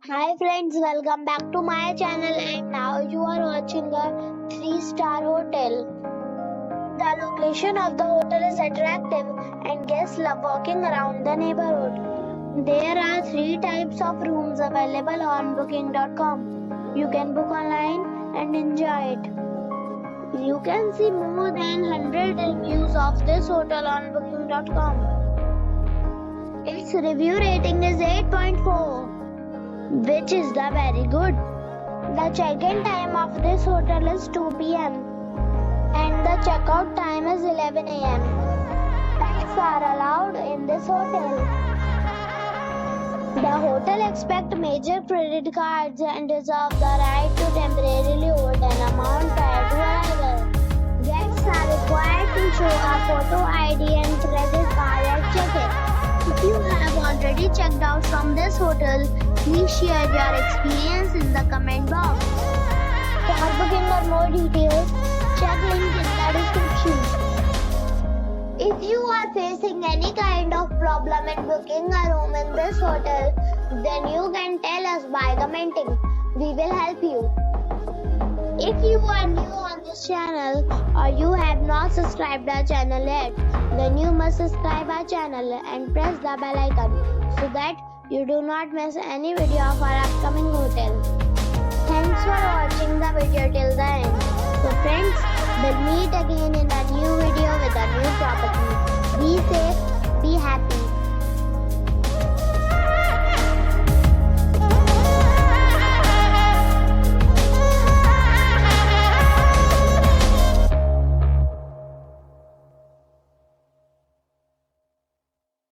Hi friends, welcome back to my channel and now you are watching a 3-star hotel. The location of the hotel is attractive and guests love walking around the neighborhood. There are 3 types of rooms available on booking.com. You can book online and enjoy it. You can see more than 100 reviews of this hotel on booking.com. Its review rating is 8.4. which is the very good. The check-in time of this hotel is 2 p.m. and the checkout time is 11 a.m. Pets are allowed in this hotel. The hotel accepts major credit cards and reserves the right to temporarily hold an amount prior to arrival. Guests are required to show a photo ID and credit card at check-in. If you have already checked out from this hotel, please share your experience in the comment box. For booking or more details, check link in the description. If you are facing any kind of problem in booking a room in this hotel, then you can tell us by commenting. We will help you. If you are new on this channel or you have not subscribed our channel yet, then you must subscribe our channel and press the bell icon so that you do not miss any video of our upcoming hotel. Thanks for watching the video till the end. So friends, we'll meet again in a new video with a new property. Be safe, be happy.